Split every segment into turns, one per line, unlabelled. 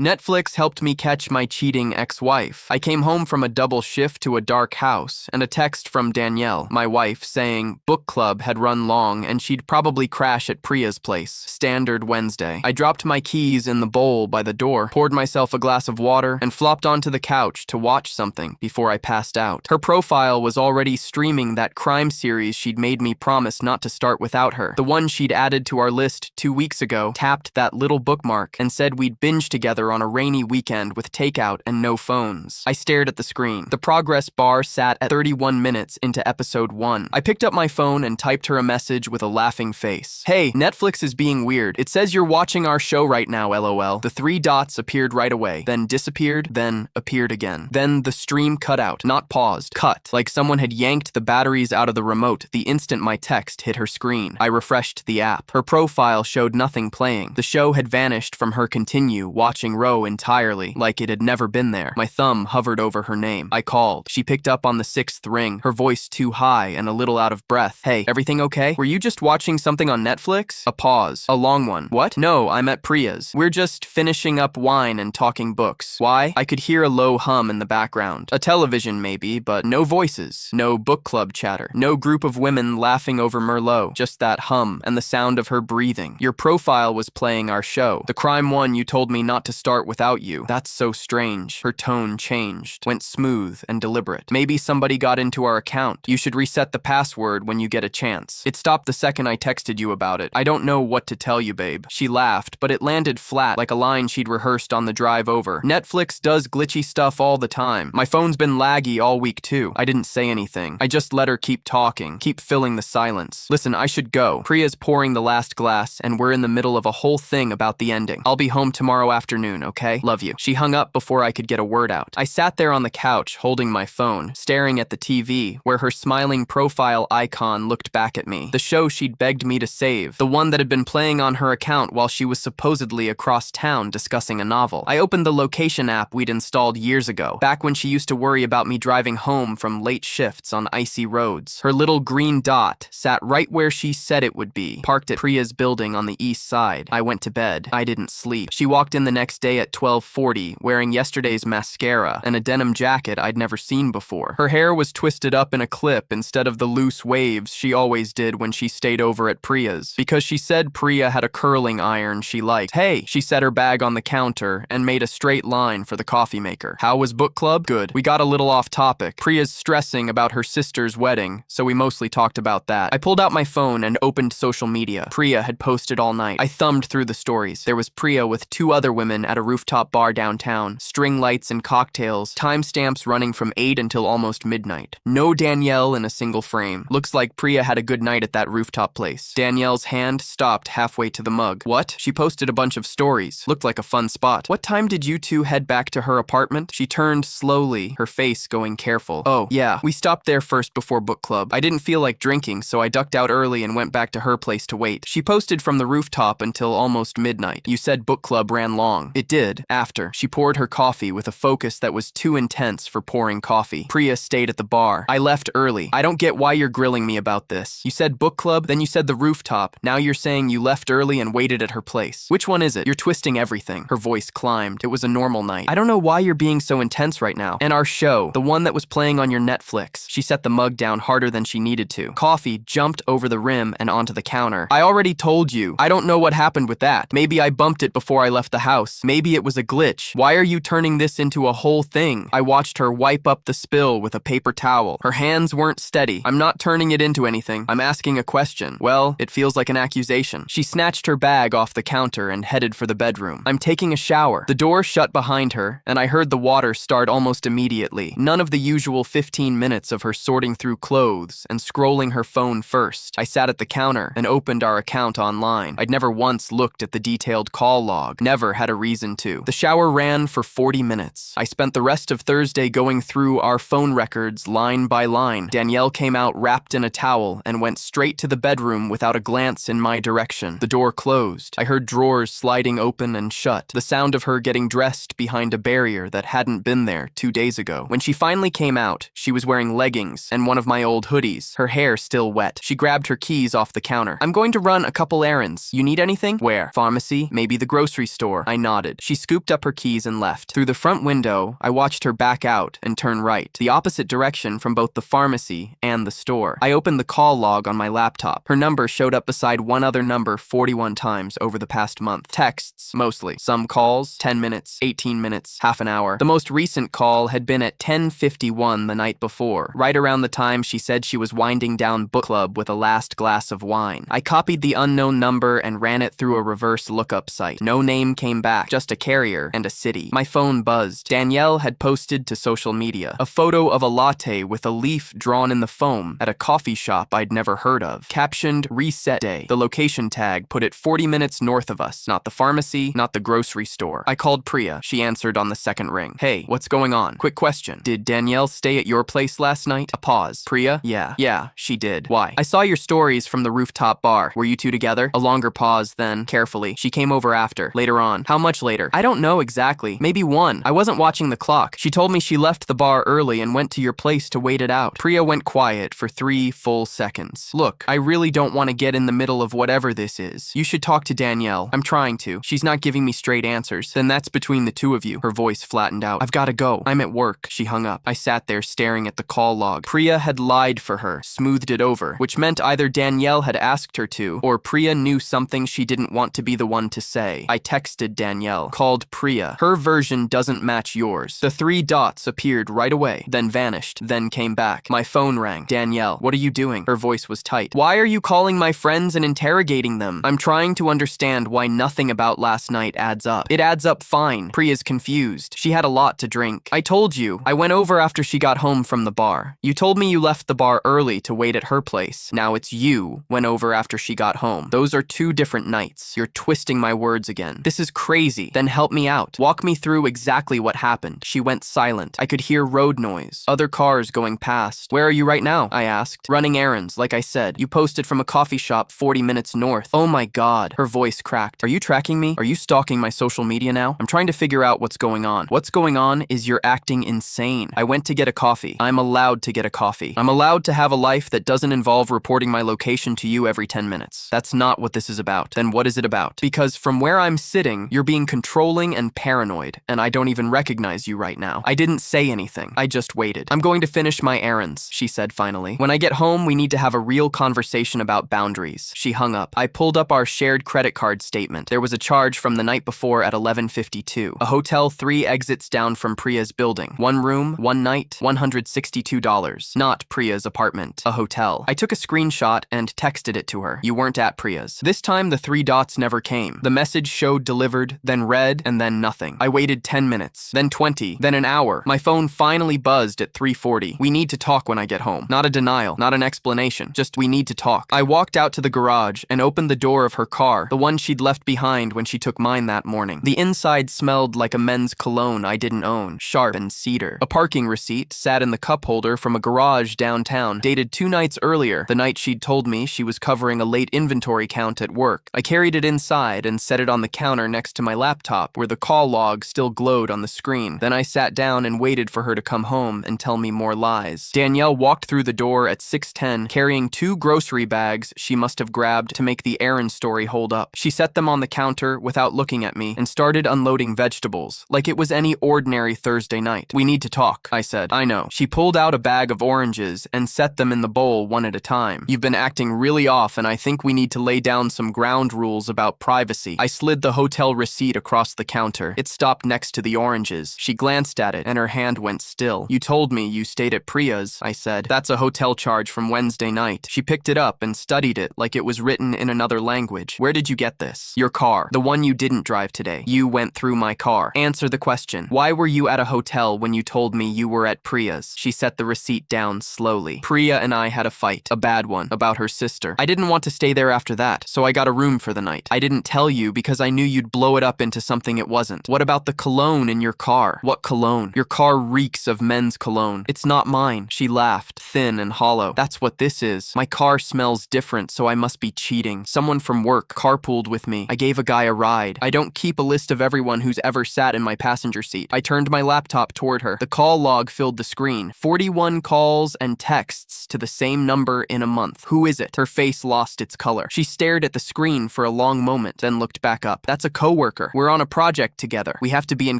Netflix helped me catch my cheating ex-wife. I came home from a double shift to a dark house, and a text from Danielle, my wife, saying book club had run long and she'd probably crash at Priya's place. Standard Wednesday. I dropped my keys in the bowl by the door, poured myself a glass of water, and flopped onto the couch to watch something before I passed out. Her profile was already streaming that crime series she'd made me promise not to start without her. The one she'd added to our list 2 weeks ago tapped that little bookmark and said we'd binge together on a rainy weekend with takeout and no phones. I stared at the screen. The progress bar sat at 31 minutes into episode 1. I picked up my phone and typed her a message with a laughing face. Hey, Netflix is being weird. It says you're watching our show right now, LOL. The 3 dots appeared right away, then disappeared, then appeared again. Then the stream cut out, not paused, cut, like someone had yanked the batteries out of the remote the instant my text hit her screen. I refreshed the app. Her profile showed nothing playing. The show had vanished from her continue watching row entirely, like it had never been there. My thumb hovered over her name. I called. She picked up on the 6th ring, her voice too high and a little out of breath. Hey, everything okay? Were you just watching something on Netflix? A pause. A long one. What? No, I'm at Priya's. We're just finishing up wine and talking books. Why? I could hear a low hum in the background. A television maybe, but no voices. No book club chatter. No group of women laughing over Merlot. Just that hum and the sound of her breathing. Your profile was playing our show. The crime one you told me not to start without you. That's so strange. Her tone changed. Went smooth and deliberate. Maybe somebody got into our account. You should reset the password when you get a chance. It stopped the second I texted you about it. I don't know what to tell you, babe. She laughed, but it landed flat like a line she'd rehearsed on the drive over. Netflix does glitchy stuff all the time. My phone's been laggy all week too. I didn't say anything. I just let her keep talking, keep filling the silence. Listen, I should go. Priya's pouring the last glass, and we're in the middle of a whole thing about the ending. I'll be home tomorrow afternoon, okay? Love you. She hung up before I could get a word out. I sat there on the couch, holding my phone, staring at the TV, where her smiling profile icon looked back at me. The show she'd begged me to save. The one that had been playing on her account while she was supposedly across town discussing a novel. I opened the location app we'd installed years ago, back when she used to worry about me driving home from late shifts on icy roads. Her little green dot sat right where she said it would be, parked at Priya's building on the east side. I went to bed. I didn't sleep. She walked in the next day at 12:40, wearing yesterday's mascara and a denim jacket I'd never seen before. Her hair was twisted up in a clip instead of the loose waves she always did when she stayed over at Priya's, because she said Priya had a curling iron she liked. Hey, she set her bag on the counter and made a straight line for the coffee maker. How was book club? Good. We got a little off topic. Priya's stressing about her sister's wedding, so we mostly talked about that. I pulled out my phone and opened social media. Priya had posted all night. I thumbed through the stories. There was Priya with 2 other women at a rooftop bar downtown, string lights and cocktails, timestamps running from 8 until almost midnight. No Danielle in a single frame. Looks like Priya had a good night at that rooftop place. Danielle's hand stopped halfway to the mug. What? She posted a bunch of stories. Looked like a fun spot. What time did you 2 head back to her apartment? She turned slowly, her face going careful. Oh, yeah, we stopped there first before book club. I didn't feel like drinking, so I ducked out early and went back to her place to wait. She posted from the rooftop until almost midnight. You said book club ran long. It did. After. She poured her coffee with a focus that was too intense for pouring coffee. Priya stayed at the bar. I left early. I don't get why you're grilling me about this. You said book club, then you said the rooftop. Now you're saying you left early and waited at her place. Which one is it? You're twisting everything. Her voice climbed. It was a normal night. I don't know why you're being so intense right now. And our show, the one that was playing on your Netflix. She set the mug down harder than she needed to. Coffee jumped over the rim and onto the counter. I already told you. I don't know what happened with that. Maybe I bumped it before I left the house. Maybe it was a glitch. Why are you turning this into a whole thing? I watched her wipe up the spill with a paper towel. Her hands weren't steady. I'm not turning it into anything. I'm asking a question. Well, it feels like an accusation. She snatched her bag off the counter and headed for the bedroom. I'm taking a shower. The door shut behind her, and I heard the water start almost immediately. None of the usual 15 minutes of her sorting through clothes and scrolling her phone first. I sat at the counter and opened our account online. I'd never once looked at the detailed call log. Never had a reason to. The shower ran for 40 minutes. I spent the rest of Thursday going through our phone records line by line. Danielle came out wrapped in a towel and went straight to the bedroom without a glance in my direction. The door closed. I heard drawers sliding open and shut. The sound of her getting dressed behind a barrier that hadn't been there 2 days ago. When she finally came out, she was wearing leggings and one of my old hoodies, her hair still wet. She grabbed her keys off the counter. I'm going to run a couple errands. You need anything? Where? Pharmacy? Maybe the grocery store. I nodded. nodded. She scooped up her keys and left. Through the front window, I watched her back out and turn right, the opposite direction from both the pharmacy and the store. I opened the call log on my laptop. Her number showed up beside one other number 41 times over the past month. Texts, mostly. Some calls, 10 minutes, 18 minutes, half an hour. The most recent call had been at 10:51 the night before, right around the time she said she was winding down book club with a last glass of wine. I copied the unknown number and ran it through a reverse lookup site. No name came back, just a carrier and a city. My phone buzzed. Danielle had posted to social media a photo of a latte with a leaf drawn in the foam at a coffee shop I'd never heard of. Captioned, "Reset Day." The location tag put it 40 minutes north of us. Not the pharmacy, not the grocery store. I called Priya. She answered on the second ring. "Hey, what's going on? Quick question. Did Danielle stay at your place last night?" A pause. "Priya? Yeah, she did. Why?" "I saw your stories from the rooftop bar. Were you two together?" A longer pause, then, carefully, "She came over after. Later on." "How much later?" "I don't know exactly. Maybe 1. I wasn't watching the clock. She told me she left the bar early and went to your place to wait it out." Priya went quiet for 3 full seconds. "Look, I really don't want to get in the middle of whatever this is. You should talk to Danielle. I'm trying to. She's not giving me straight answers." "Then that's between the two of you." Her voice flattened out. "I've got to go. I'm at work." She hung up. I sat there staring at the call log. Priya had lied for her, smoothed it over, which meant either Danielle had asked her to, or Priya knew something she didn't want to be the one to say. I texted Danielle, called Priya. Her version doesn't match yours. The 3 dots appeared right away, then vanished, then came back. My phone rang. "Danielle, what are you doing?" Her voice was tight. "Why are you calling my friends and interrogating them? I'm trying to understand why nothing about last night adds up." "It adds up fine." Priya's confused. "She had a lot to drink. I told you. I went over after she got home from the bar. You told me you left the bar early to wait at her place. Now it's you went over after she got home. Those are 2 different nights. You're twisting my words again. This is crazy. Then help me out. Walk me through exactly what happened." She went silent. I could hear road noise, other cars going past. "Where are you right now?" I asked. "Running errands, like I said. You posted from a coffee shop 40 minutes north." "Oh my God." Her voice cracked. "Are you tracking me? Are you stalking my social media now? I'm trying to figure out what's going on." "What's going on is you're acting insane. I went to get a coffee. I'm allowed to get a coffee. I'm allowed to have a life that doesn't involve reporting my location to you every 10 minutes. That's not what this is about." "Then what is it about?" "Because from where I'm sitting, you're being controlling and paranoid, and I don't even recognize you right now." I didn't say anything. I just waited. "I'm going to finish my errands," she said finally. "When I get home, we need to have a real conversation about boundaries." She hung up. I pulled up our shared credit card statement. There was a charge from the night before at 11:52. A hotel 3 exits down from Priya's building. 1 room, 1 night, $162. Not Priya's apartment. A hotel. I took a screenshot and texted it to her. "You weren't at Priya's." This time the 3 dots never came. The message showed delivered, then read, and then nothing. I waited 10 minutes, then 20, then an hour. My phone finally buzzed at 3:40. "We need to talk when I get home." Not a denial, not an explanation, just "we need to talk." I walked out to the garage and opened the door of her car, the one she'd left behind when she took mine that morning. The inside smelled like a men's cologne I didn't own, sharp and cedar. A parking receipt sat in the cup holder from a garage downtown, dated 2 nights earlier, the night she'd told me she was covering a late inventory count at work. I carried it inside and set it on the counter next to my laptop, where the call log still glowed on the screen. Then I sat down and waited for her to come home and tell me more lies. Danielle walked through the door at 6:10, carrying 2 grocery bags she must have grabbed to make the errand story hold up. She set them on the counter without looking at me and started unloading vegetables, like it was any ordinary Thursday night. "We need to talk," I said. "I know." She pulled out a bag of oranges and set them in the bowl one at a time. "You've been acting really off, and I think we need to lay down some ground rules about privacy." I slid the hotel receipt across the counter. It stopped next to the oranges. She glanced at it, and her hand went still. "You told me you stayed at Priya's," I said. "That's a hotel charge from Wednesday night." She picked it up and studied it like it was written in another language. "Where did you get this?" "Your car. The one you didn't drive today. You went through my car." "Answer the question. Why were you at a hotel when you told me you were at Priya's?" She set the receipt down slowly. "Priya and I had a fight. A bad one. About her sister. I didn't want to stay there after that, so I got a room for the night. I didn't tell you because I knew you'd blow it up into something it wasn't." "What about the cologne in your car?" "What cologne?" "Your car reeks of men's cologne." "It's not mine." She laughed, thin and hollow. "That's what this is. My car smells different, so I must be cheating. Someone from work carpooled with me. I gave a guy a ride. I don't keep a list of everyone who's ever sat in my passenger seat." I turned my laptop toward her. The call log filled the screen. 41 calls and texts to the same number in a month. "Who is it?" Her face lost its color. She stared at the screen for a long moment, then looked back up. "That's a coworker." We're on a project together. We have to be in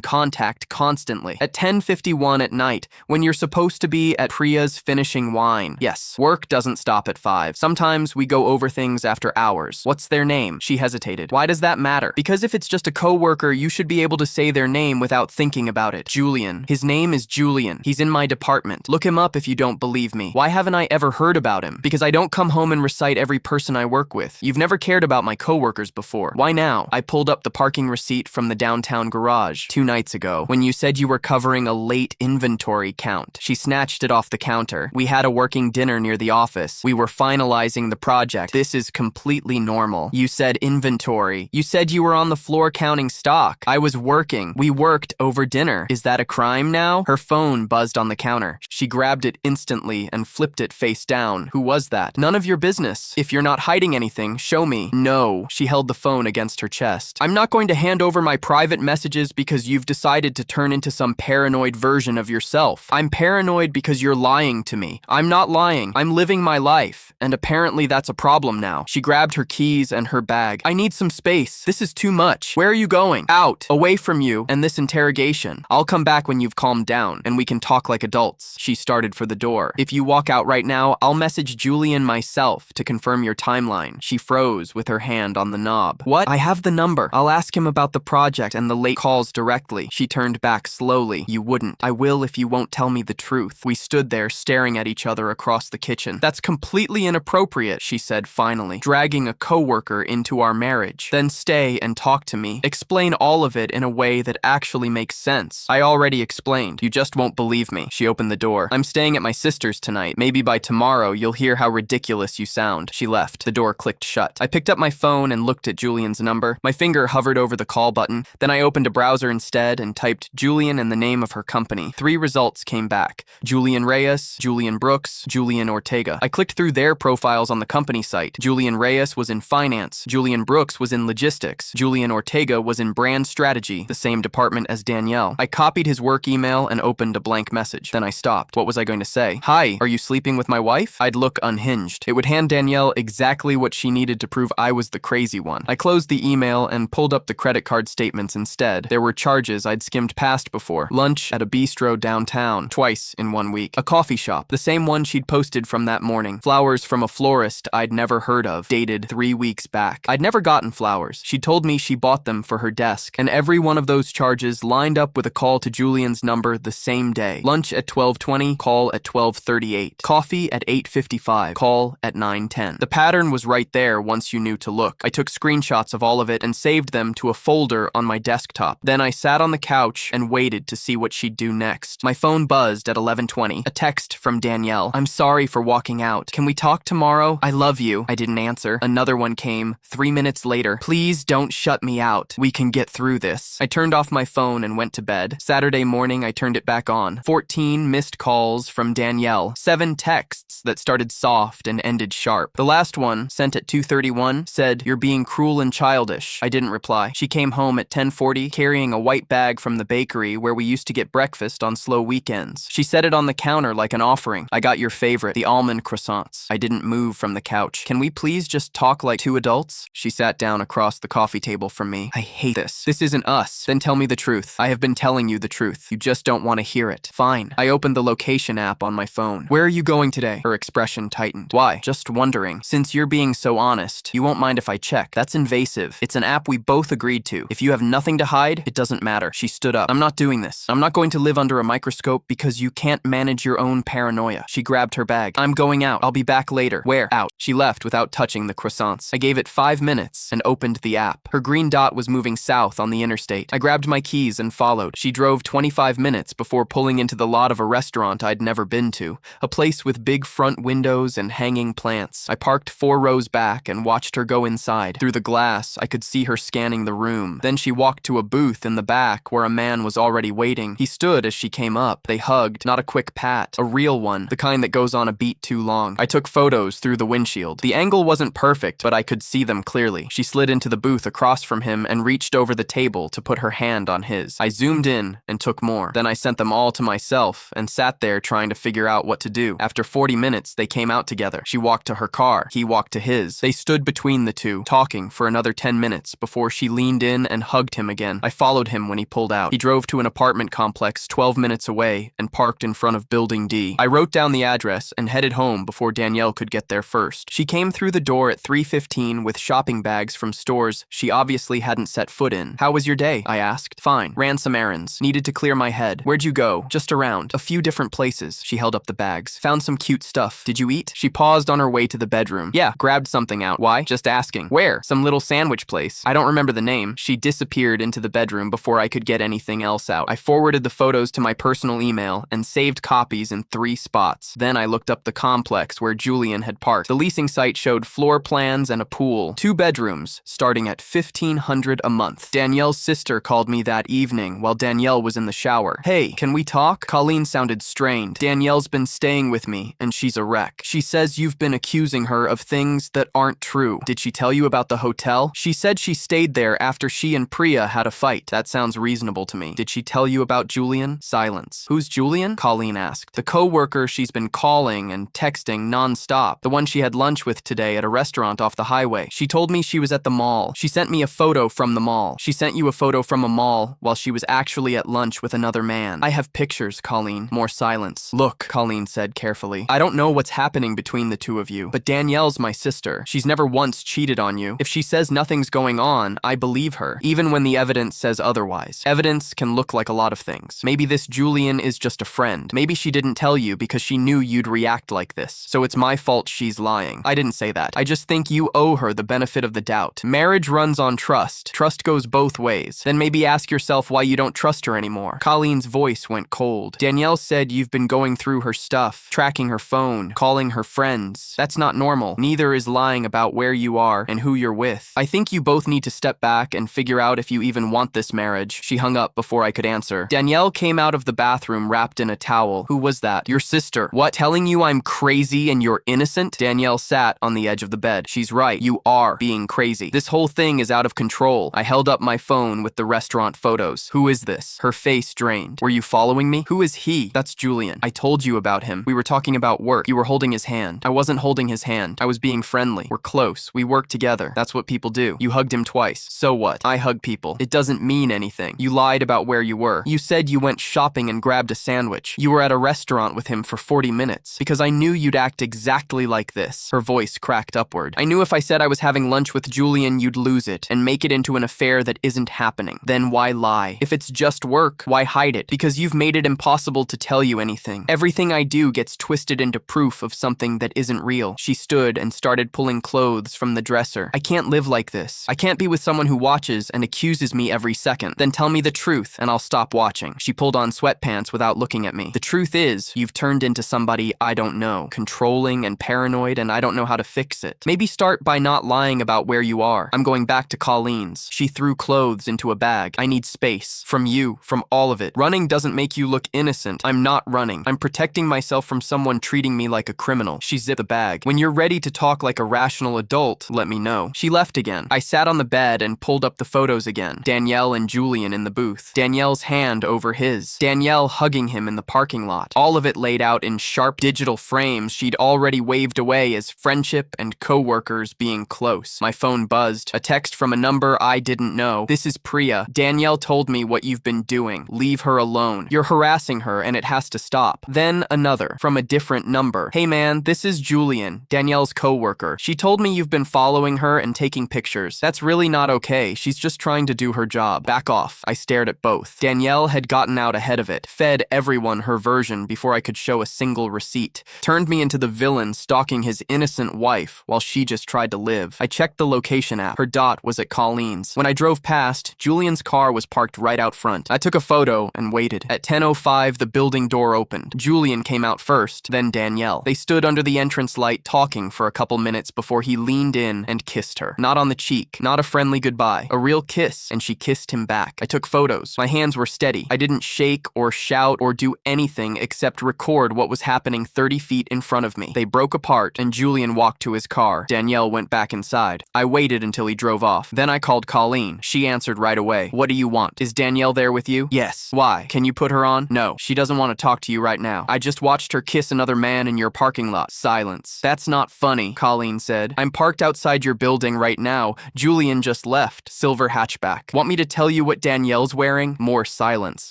contact constantly. At 10:51 at night, when you're supposed to be at Priya's finishing wine. Yes, work doesn't stop at 5. Sometimes we go over things after hours. What's their name? She hesitated. Why does that matter? Because if it's just a coworker, you should be able to say their name without thinking about it. Julian. His name is Julian. He's in my department. Look him up if you don't believe me. Why haven't I ever heard about him? Because I don't come home and recite every person I work with. You've never cared about my coworkers before. Why now? I pulled up the parking receipt from the downtown garage 2 nights ago when you said you were covering a late inventory count. She snatched it off the counter. We had a working dinner near the office. We were finalizing the project. This is completely normal. You said inventory. You said you were on the floor counting stock. I was working. We worked over dinner. Is that a crime now? Her phone buzzed on the counter. She grabbed it instantly and flipped it face down. Who was that? None of your business. If you're not hiding anything, show me. No. She held the phone against her chest. I'm not going to hand over my private messages because you've decided to turn into some paranoid version of yourself. I'm paranoid because you're lying to me. I'm not lying. I'm living my life. And apparently that's a problem now. She grabbed her keys and her bag. I need some space. This is too much. Where are you going? Out. Away from you and this interrogation. I'll come back when you've calmed down and we can talk like adults. She started for the door. If you walk out right now, I'll message Julian myself to confirm your timeline. She froze with her hand on the knob. What? I have the number. I'll ask him about the project and the late calls directly. She turned back slowly. You wouldn't. I will if you won't tell me the truth. We stood there staring at each other across the kitchen. That's completely inappropriate, she said finally, dragging a coworker into our marriage. Then stay and talk to me. Explain all of it in a way that actually makes sense. I already explained. You just won't believe me. She opened the door. I'm staying at my sister's tonight. Maybe by tomorrow you'll hear how ridiculous you sound. She left. The door clicked shut. I picked up my phone and looked at Julian's number. My finger hovered over the call button. Then I opened a browser instead and typed Julian and the name of her company. 3 results came back. Julian Reyes, Julian Brooks, Julian Ortega. I clicked through their profiles on the company site. Julian Reyes was in finance. Julian Brooks was in logistics. Julian Ortega was in brand strategy, the same department as Danielle. I copied his work email and opened a blank message. Then I stopped. What was I going to say? Hi, are you sleeping with my wife? I'd look unhinged. It would hand Danielle exactly what she needed to prove I was the crazy one. I closed the email and pulled up the credit card statements instead. There were charges I'd skimmed past before. Lunch at a bistro downtown, twice in 1 week. A coffee shop, the same one she'd posted from that morning. Flowers from a florist I'd never heard of, dated 3 weeks back. I'd never gotten flowers. She told me she bought them for her desk, and every one of those charges lined up with a call to Julian's number the same day. Lunch at 12:20, call at 12:38. Coffee at 8:55, call at 9:10. The pattern was right there once you knew to look. I took screenshots of all of it and saved them to a folder on my desktop. Then I sat on the couch and waited to see what she'd do next. My phone buzzed at 11:20. A text from Danielle. I'm sorry for walking out. Can we talk tomorrow? I love you. I didn't answer. Another one came 3 minutes later. Please don't shut me out. We can get through this. I turned off my phone and went to bed. Saturday morning, I turned it back on. 14 missed calls from Danielle. 7 texts that started soft and ended sharp. The last one, sent at 2:31, said, "You're being cruel and childish." I didn't reply. She came home at 10:40, carrying a white bag from the bakery where we used to get breakfast on slow weekends. She set it on the counter like an offering. I got your favorite, the almond croissants. I didn't move from the couch. Can we please just talk like 2 adults? She sat down across the coffee table from me. I hate this. This isn't us. Then tell me the truth. I have been telling you the truth. You just don't want to hear it. Fine. I opened the location app on my phone. Where are you going today? Her expression tightened. Why? Just wondering. Since you're being so honest, you won't mind if I check. That's invasive. It's an app we both agreed to. If you have nothing to hide, it doesn't matter. She stood up. I'm not doing this. I'm not going to live under a microscope because you can't manage your own paranoia. She grabbed her bag. I'm going out. I'll be back later. Where? Out. She left without touching the croissants. I gave it 5 minutes and opened the app. Her green dot was moving south on the interstate. I grabbed my keys and followed. She drove 25 minutes before pulling into the lot of a restaurant I'd never been to, a place with big front windows and hanging plants. I parked 4 rows back and watched her go inside. Through the glass, I could see her scanning the room. Then she walked to a booth in the back where a man was already waiting. He stood as she came up. They hugged, not a quick pat, a real one, the kind that goes on a beat too long. I took photos through the windshield. The angle wasn't perfect, but I could see them clearly. She slid into the booth across from him and reached over the table to put her hand on his. I zoomed in and took more. Then I sent them all to myself and sat there trying to figure out what to do. After 40 minutes, they came out together. She walked to her car. He walked to his. They stood between the two, talking for another 10 minutes before she leaned in and hugged him again. I followed him when he pulled out. He drove to an apartment complex 12 minutes away and parked in front of Building D. I wrote down the address and headed home before Danielle could get there first. She came through the door at 3:15 with shopping bags from stores she obviously hadn't set foot in. "How was your day?" I asked. "Fine. Ran some errands. Needed to clear my head." "Where'd you go?" "Just around. A few different places." She held up the bags. "Found some cute stuff. Did you eat?" She paused on her way to the bedroom. "Yeah, grabbed something out." "Why?" "Just asking." "Where?" "Some little sandwich place. I don't remember the name." She disappeared into the bedroom before I could get anything else out. I forwarded the photos to my personal email and saved copies in 3 spots. Then I looked up the complex where Julian had parked. The leasing site showed floor plans and a pool. 2 bedrooms, starting at $1,500 a month. Danielle's sister called me that evening while Danielle was in the shower. "Hey, can we talk?" Colleen sounded strained. "Danielle's been staying with me, and she's a wreck. She says you've been accusing her of things that aren't true. Did she tell you about the hotel?" "She said she stayed there after she and Priya had a fight." "That sounds reasonable to me." "Did she tell you about Julian?" Silence. "Who's Julian?" Colleen asked. "The co-worker she's been calling and texting non-stop. The one she had lunch with today at a restaurant off the highway. She told me she was at the mall. She sent me a photo from the mall." "She sent you a photo from a mall while she was actually at lunch with another man." "I have pictures, Colleen." More silence. "Look," Colleen said carefully, "I don't know what's happening between the two of you, but Danielle's my sister. She's never once cheated on you. If she says nothing's going on, I believe her, even when the evidence says otherwise. Evidence can look like a lot of things. Maybe this Julian is just a friend. Maybe she didn't tell you because she knew you'd react like this, so it's my fault she's lying. I didn't say that. I just think you owe her the benefit of the doubt. Marriage runs on trust. Trust goes both ways. Then maybe ask yourself why you don't trust her anymore." Colleen's voice went cold. "Danielle said you've been going through her stuff, tracking her phone, calling her friends. That's not normal. Neither is lying about where you are and who you're with. I think you both need to step back and figure out if you even want this marriage." She hung up before I could answer. Danielle came out of the bathroom wrapped in a towel. "Who was that?" "Your sister." "What? Telling you I'm crazy and you're innocent?" Danielle sat on the edge of the bed. "She's right. You are being crazy. This whole thing is out of control." I held up my phone with the restaurant photos. "Who is this?" Her face drained. "Were you following me?" "Who is he?" "That's Julian. I told you about him. We were talking about work. You were holding his hand." "I wasn't holding his hand. I was being friendly. We're close. We work together. That's what people do." "You hugged him twice." "So what? I hug people. It doesn't mean anything." "You lied about where you were. You said you went shopping and grabbed a sandwich. You were at a restaurant with him for 40 minutes. Because I knew you'd act exactly like this." Her voice cracked upward. "I knew if I said I was having lunch with Julian, you'd lose it and make it into an affair that isn't happening. Then why lie? If it's just work, why hide it? Because you've made it impossible to tell you anything. Everything I do gets twisted into proof of something that isn't real." She stood and started pulling clothes from the dresser. "I can't live like this. I can't be with someone who watches and accuses me every second. Then tell me the truth and I'll stop watching." She pulled on sweatpants without looking at me. "The truth is, you've turned into somebody I don't know, controlling and paranoid, and I don't know how to fix it. Maybe start by not lying about where you are. I'm going back to Colleen's." She threw clothes into a bag. "I need space. From you. From all of it. Running doesn't make you look innocent. I'm not running. I'm protecting myself from someone treating me like a criminal." She zipped the bag. "When you're ready to talk like a rational adult, let me know." She left again. I sat on the bed and pulled up the photos again. Danielle and Julian in the booth. Danielle's hand over his. Danielle hugging him in the parking lot. All of it laid out in sharp digital frames she'd already waved away as friendship and co-workers being close. My phone buzzed. A text from a number I didn't know. "This is Priya. Danielle told me what you've been doing. Leave her alone. You're harassing her and it has to stop." Then another from a different number. "Hey man, this is Julian, Danielle's co-worker. She told me you've been following her and taking pictures. That's really not okay. She's just trying to do her job. Back off." I stared at both. Danielle had gotten out ahead of it, fed everyone her version before I could show a single receipt, turned me into the villain stalking his innocent wife while she just tried to live. I checked the location app. Her dot was at Colleen's. When I drove past, Julian's car was parked right out front. I took a photo and waited. At 10:05, the building door opened. Julian came out first, then Danielle. They stood under the entrance light talking for a couple minutes before he leaned in and kissed her. Not on the cheek, not a friendly goodbye, a real kiss, and she kissed him back. I took photos. My hands were steady. I didn't shake or shout or do anything except record what was happening 30 feet in front of me. They broke apart and Julian walked to his car. Danielle went back inside. I waited until he drove off. Then I called Colleen. She answered right away. "What do you want? Is Danielle there with you?" "Yes." "Why? Can you put her on?" "No. She doesn't want to talk to you right now. I just watched her kiss another man in your parking lot." Silence. "That's not funny," Colleen said. "I'm parked outside your building right now. Julian just left." silver hatchback. Want me to tell you what Danielle's wearing? More silence.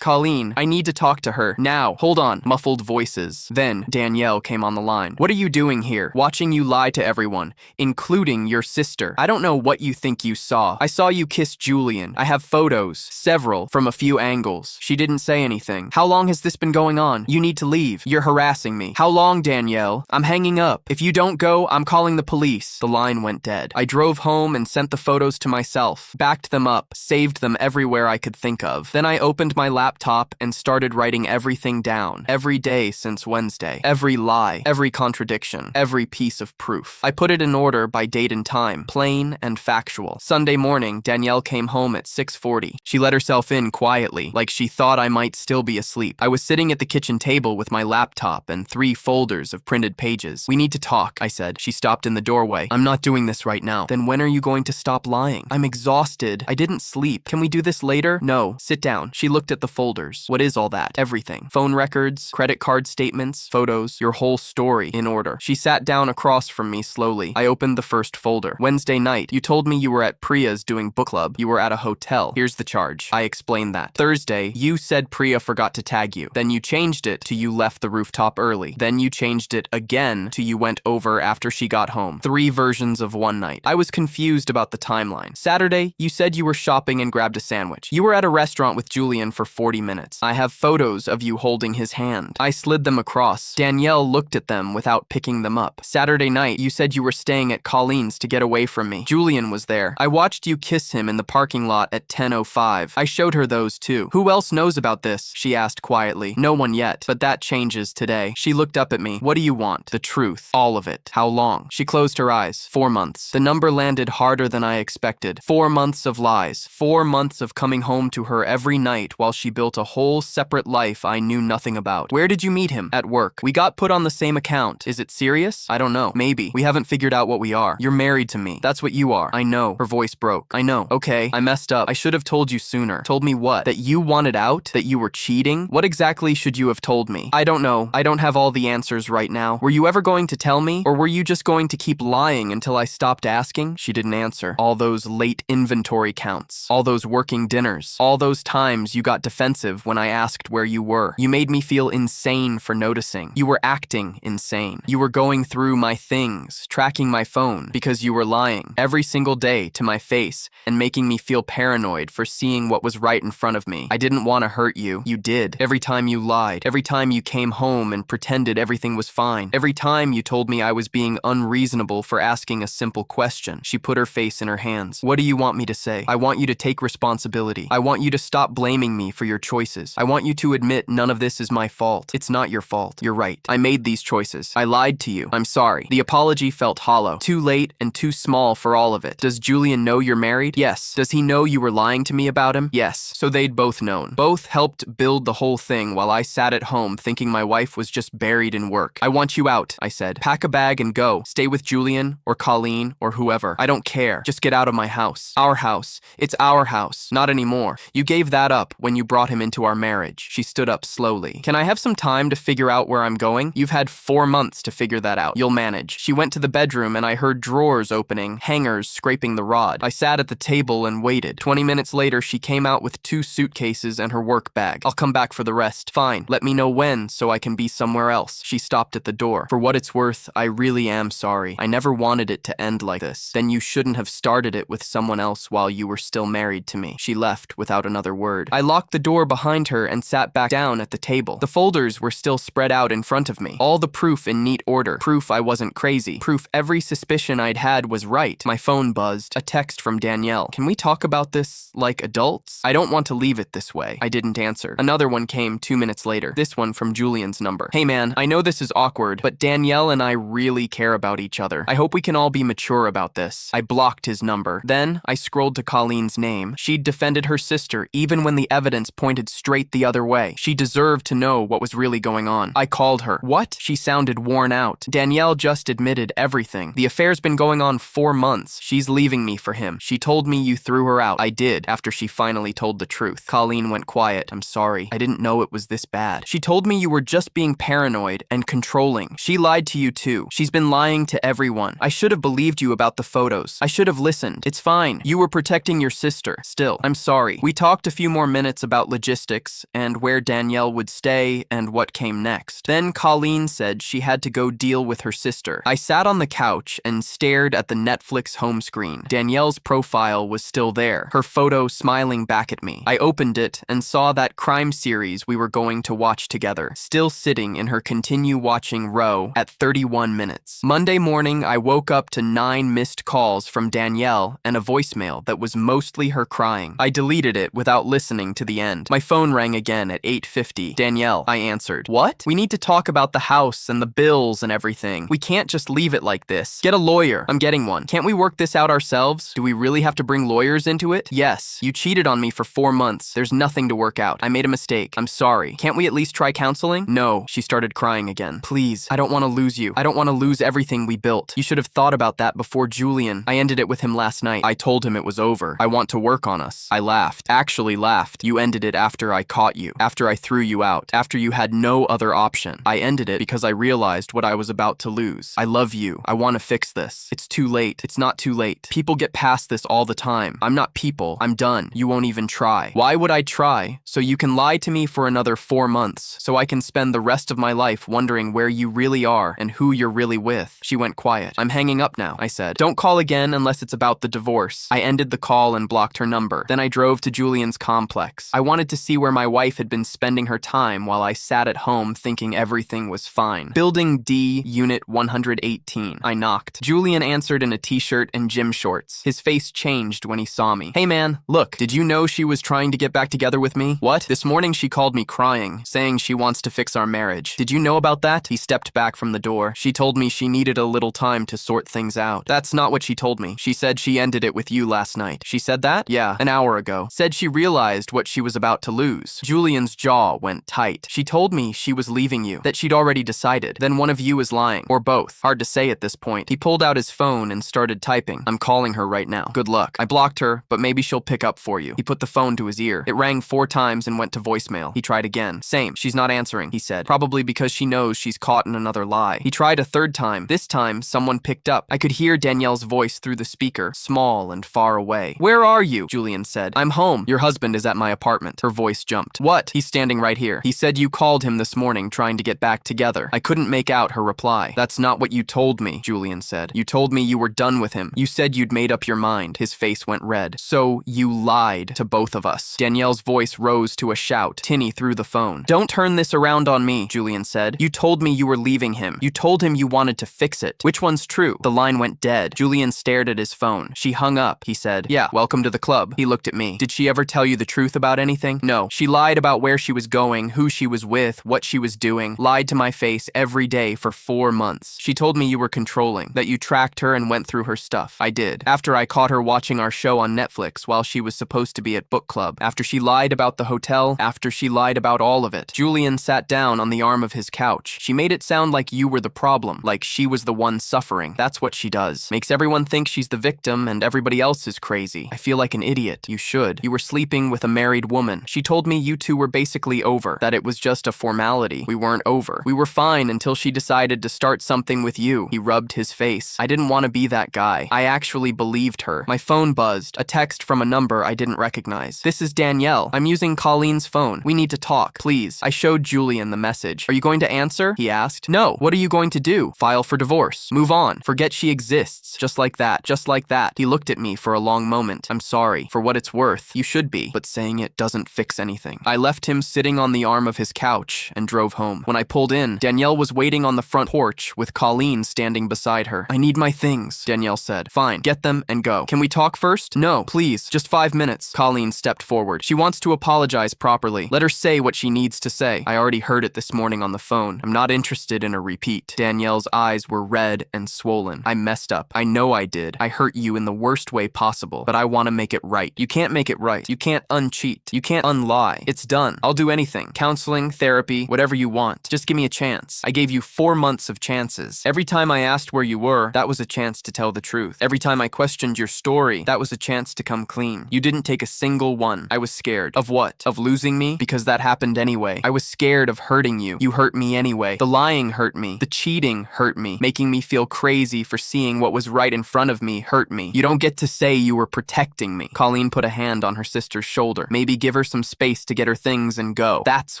Colleen, I need to talk to her. Now. Hold on. Muffled voices. Then Danielle came on the line. What are you doing here? Watching you lie to everyone, including your sister. I don't know what you think you saw. I saw you kiss Julian. I have photos, several, from a few angles. She didn't say anything. How long has this been going on? You need to leave. You're harassing me. How long, Danielle? I'm hanging up. If you don't go, I'm calling the police. The line went dead. I drove home and sent the photos to myself, backed them up, saved them everywhere I could think of. Then I opened my laptop and started writing everything down. Every day since Wednesday. Every lie, every contradiction, every piece of proof. I put it in order by date and time, plain and factual. Sunday morning, Danielle came home at 6:40. She let herself in quietly, like she thought I might still be asleep. I was sitting at the kitchen table with my laptop and 3 folders of printed pages. We need to talk, I said. She stopped in the doorway. I'm not doing this right now. Then when are you going to stop lying? I'm exhausted. I didn't sleep. Can we do this later? No. Sit down. She looked at the folders. What is all that? Everything. Phone records, credit card statements, photos, your whole story in order. She sat down across from me slowly. I opened the first folder. Wednesday night, you told me you were at Priya's doing book club. You were at a hotel. Here's the charge. I explained that. Thursday, you said Priya forgot to tag you. Then you changed it to you left the rooftop early. Then you changed it again to you went over after she got home. 3 versions of one night. I was confused about the timeline. Saturday, you said you were shopping and grabbed a sandwich. You were at a restaurant with Julian for 40 minutes. I have photos of you holding his hand. I slid them across. Danielle looked at them without picking them up. Saturday night, you said you were staying at Colleen's to get away from me. Julian was there. I watched you kiss him in the parking lot at 10:05. I showed her those too. Who else knows about this? She asked quietly. No one yet, but that changes today. She looked up at me. What do you want? The truth. All of it. How long? She closed her eyes. 4 months. The number landed harder than I expected. 4 months of lies. 4 months of coming home to her every night while she built a whole separate life I knew nothing about. Where did you meet him? At work. We got put on the same account. Is it serious? I don't know. Maybe. We haven't figured out what we are. You're married to me. That's what you are. I know. Her voice broke. I know. Okay, I messed up. I should have told you sooner. Told me what? That you wanted out? That you were cheating? What exactly should you have told me? I don't know. I don't have all the answers right now. Were you ever going to tell me? Or were you just going to keep lying until I stopped asking? She didn't answer. All those late inventory counts. All those working dinners. All those times you got defensive when I asked where you were. You made me feel insane for noticing. You were acting insane. You were going through my things, tracking my phone, because you were lying every single day to my face and making me feel paranoid for seeing what was right in front of me. I didn't want to hurt you. You did. Every time you lied. Every time you came home and pretended everything was fine. Every time you told me I was being unreasonable for asking a simple question. She put her face in her hands. What do you want me to say? I want you to take responsibility. I want you to stop blaming me for your choices. I want you to admit none of this is my fault. It's not your fault. You're right. I made these choices. I lied to you. I'm sorry. The apology felt hollow. Too late and too small for all of it. Does Julian know you're married? Yes. Does he know you were lying to me about him? Yes. So they'd both known. Both helped build the whole thing while I sat at home thinking my wife was just buried in work. I want you out, I said. Pack a bag and go. Stay with Julian or Colleen or whoever. I don't care. Just get out of my house. Our house. It's our house. Not anymore. You gave that up when you brought him into our marriage. She stood up slowly. Can I have some time to figure out where I'm going? You've had 4 months to figure that out. You'll manage. She went to the bedroom and I heard drawers opening, hangers scraping the rod. I sat at the table and waited. 20 minutes later, she came out with 2 suitcases and her work bag. I'll come back for the rest. Fine. Let me know when so I can be somewhere else. She stopped at the door. For what it's worth, I really am sorry. I never wanted it to end like this. Then you shouldn't have started it with someone else while you were still married to me. She left without another word. I locked the door behind her and sat back down at the table. The folders were still spread out in front of me. All the proof in neat order. Proof I wasn't crazy. Proof every suspicion I'd had was right. My phone buzzed. A text from Danielle. Can we talk about this like adults? I don't want to leave it this way. I didn't answer. Another one came 2 minutes later. This one from Julian's number. Hey man, I know this is awkward, but Danielle and I really care about each other. I hope we can all be mature about this. I blocked his number. Then I scrolled to Colleen's name. She'd defended her sister even when the evidence pointed straight the other way. She deserved to know what was really going on. I called her. What? She sounded worn out. Danielle just admitted everything. The affair's been going on 4 months. She's leaving me for him. She told me you threw her out. I did, after she finally told the truth. Colleen went quiet. I'm sorry. I didn't know it was this bad. She told me you were just being paranoid and controlling. She lied to you too. She's been lying to everyone. I should have believed you about the photos. I should have listened. It's fine. You were protecting your sister. Still, I'm sorry. We talked a few more minutes about logistics and where Danielle would stay and what came next. Then Colleen said she had to go deal with her sister. I sat on the couch and stared at the Netflix home screen. Danielle's profile was still there, her photo smiling back at me. I opened it and saw that crime series we were going to watch together, still sitting in her continue watching row at 31 minutes. Monday morning, I woke up to 9 missed calls from Danielle and a voicemail that was mostly her crying. I deleted it without listening to the end. My phone rang again at 8:50. Danielle, I answered. What? We need to talk about the house and the bills and everything. We can't just leave it like this. Get a lawyer. I'm getting one. Can't we work this out ourselves? Do we really have to bring lawyers into it? Yes. You cheated on me for 4 months. There's nothing to work out. I made a mistake. I'm sorry. Can't we at least try counseling? No. She started crying again. Please. I don't want to lose you. I don't want to lose everything we built. You should have thought about that before Julian. I ended it with him last night. I told him it was over. I want to work on us. I laughed. Actually laughed. You ended it after I caught you. After I threw you out. After you had no other option. I ended it because I realized what I was about to lose. I love you. I want to fix this. It's too late. It's not too late. People get past this all the time. I'm not people. I'm done. You won't even try. Why would I try? So you can lie to me for another 4 months. So I can spend the rest of my life wondering where you really are and who you're really with. She went quiet. I'm hanging up now, I said. Don't call again unless it's about the divorce. I ended the call and blocked her number. Then I drove to Julian's complex. I wanted to see where my wife had been spending her time while I sat at home thinking everything was fine. Building D, Unit 118. I knocked. Julian answered in a t-shirt and gym shorts. His face changed when he saw me. Hey man, look, did you know she was trying to get back together with me? What? This morning she called me crying, saying she wants to fix our marriage. Did you know about that? He stepped back from the door. She told me she needed a little time to sort things out. That's not what she told me. She said she ended it with you last night. She said that? Yeah, an hour ago. Said she realized what she was about to lose. Julian's jaw went tight. She told me she was leaving you, that she'd already decided. Then one of you is lying, or both. Hard to say at this point. He pulled out his phone and started typing. I'm calling her right now. Good luck. I blocked her, but maybe she'll pick up for you. He put the phone to his ear. It rang 4 times and went to voicemail. He tried again. Same. She's not answering, he said. Probably because she knows she's caught in another lie. He tried a 3rd time. This time, someone picked up. I could hear Danielle's voice through the speaker, small and far away. Where are you? Julian said. I'm home. Your husband is at my apartment. Her voice jumped. What? He's standing right here. He said you called him this morning trying to get back together. I couldn't make out her reply. That's not what you told me, Julian said. You told me you were done with him. You said you'd made up your mind. His face went red. So you lied to both of us. Danielle's voice rose to a shout. Tinny threw the phone. Don't turn this around on me, Julian said. You told me you were leaving him. You told him you wanted to fix it. Which one's true? The line went dead. Julian stared at his phone. She hung up. He said, yeah, welcome to the club. He looked at me. Did she ever tell you the truth about anything? No. She lied about where she was going, who she was with, what she was doing, lied to my face every day for 4 months. She told me you were controlling, that you tracked her and went through her stuff. I did. After I caught her watching our show on Netflix while she was supposed to be at book club. After she lied about the hotel. After she lied about all of it. Julian sat down on the arm of his couch. She made it sound like you were the problem, like she was the one suffering. That's what she does. Makes everyone think she's the victim and everybody else is crazy. I feel like an idiot. You should. You were sleeping with a married woman. She told me you two were basically over, that it was just a formality. We weren't over. We were fine until she decided to start something with you. He rubbed his face. I didn't want to be that guy. I actually believed her. My phone buzzed. A text from a number I didn't recognize. This is Danielle. I'm using Colleen's phone. We need to talk, please. I showed Julian the message. Are you going to answer? He asked. No. What are you going to do? File for divorce. Move on. Forget she exists. Just like that. Just like that. He looked at me for a long moment. I'm sorry. For what it's worth, you should be. But saying it doesn't fix anything. I left him sitting on the arm of his couch and drove home. When I pulled in, Danielle was waiting on the front porch with Colleen standing beside her. I need my things, Danielle said. Fine. Get them and go. Can we talk first? No, please. Just 5 minutes. Colleen stepped forward. She wants to apologize properly. Let her say what she needs to say. I already heard it this morning on the phone. I'm not interested in a repeat. Danielle's eyes were red and swollen. I messed up. I know I did. I hurt you in the worst way possible, but I want to make it right. You can't make it right. You can't uncheat. You can't unlie. It's done. I'll do anything. Counseling, therapy, whatever you want. Just give me a chance. I gave you 4 months of chances. Every time I asked where you were, that was a chance to tell the truth. Every time I questioned your story, that was a chance to come clean. You didn't take a single one. I was scared. Of what? Of losing me? Because that happened anyway. I was scared of hurting you. You hurt me anyway. The lying hurt me. The cheating hurt me. Making me feel crazy for seeing what was right in front of me hurt me. You don't get to say you were protecting me. Colleen put a hand on her sister's shoulder. Maybe give her some space to get her things and go. That's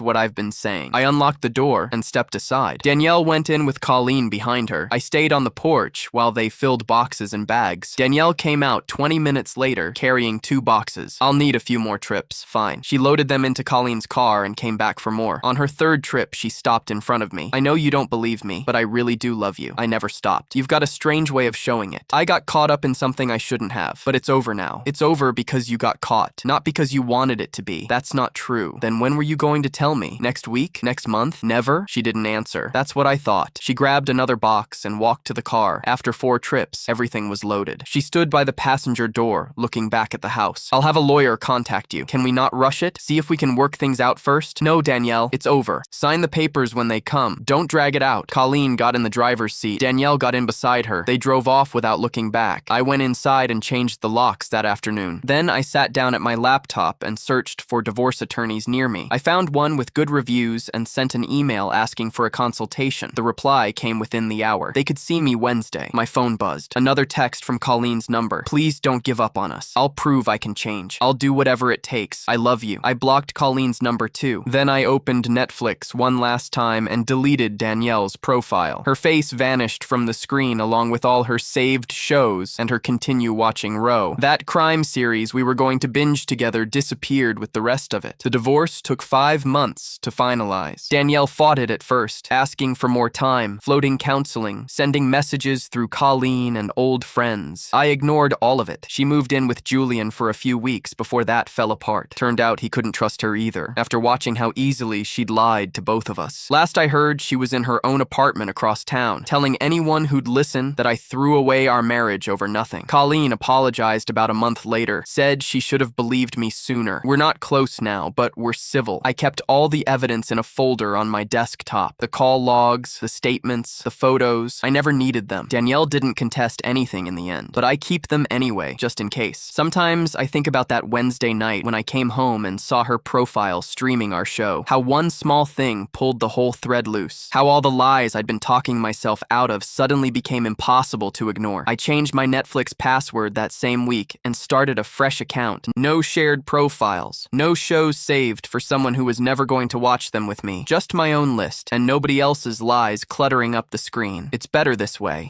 what I've been saying. I unlocked the door and stepped aside. Danielle went in with Colleen behind her. I stayed on the porch while they filled boxes and bags. Danielle came out 20 minutes later carrying 2 boxes. I'll need a few more trips. Fine. She loaded them into Colleen's car and came back for more. On her 3rd trip, she stopped in front of me. I know you don't believe me, but I really do love you. I never stopped. You've got a strange way of showing it. I got caught up in something I shouldn't have, but it's over now. It's over because you got caught, not because you wanted it to be. That's not true. Then when were you going to tell me? Next week? Next month? Never? She didn't answer. That's what I thought. She grabbed another box and walked to the car. After 4 trips, everything was loaded. She stood by the passenger door, looking back at the house. I'll have a lawyer contact you. Can we not rush it? See if we can work things out first? No, Danielle, it's over. Sign the papers when they come. Don't drag it out. Colleen got in the driver's seat. Danielle got in beside her. They drove off without looking back. I went inside and changed the locks that afternoon. Then I sat down at my laptop and searched for divorce attorneys near me. I found one with good reviews and sent an email asking for a consultation. The reply came within the hour. They could see me Wednesday. My phone buzzed. Another text from Colleen's number. Please don't give up on us. I'll prove I can change. I'll do whatever it takes. I love you. I blocked Colleen's number too. Then I opened Netflix one last time and deleted Danielle's profile. Her face vanished from the screen along with all her saved shows and her continue watching row. That crime series we were going to binge together disappeared with the rest of it. The divorce took 5 months to finalize. Danielle fought it at first, asking for more time, floating counseling, sending messages through Colleen and old friends. I ignored all of it. She moved in with Julian for a few weeks before that fell apart. Turned out he couldn't trust her either, after watching how easily she'd lied to both of us. Last I heard, she was in her own apartment across town, telling anyone who'd listen that I threw away our marriage over nothing. Colleen apologized about a month later, said she should have believed me sooner. We're not close now, but we're civil. I kept all the evidence in a folder on my desktop. The call logs, the statements, the photos. I never needed them. Danielle didn't contest anything in the end, but I keep them anyway, just in case. Sometimes I think about that Wednesday night when I came home and saw her profile streaming our show. How one small thing pulled the whole thread loose. How all the lies I'd been talking myself out of suddenly became impossible to ignore. I changed my Netflix password that same week and started a fresh account. No shared profiles. No shows saved for someone who was never going to watch them with me. Just my own list, and nobody else's lies cluttering up the screen. It's better this way.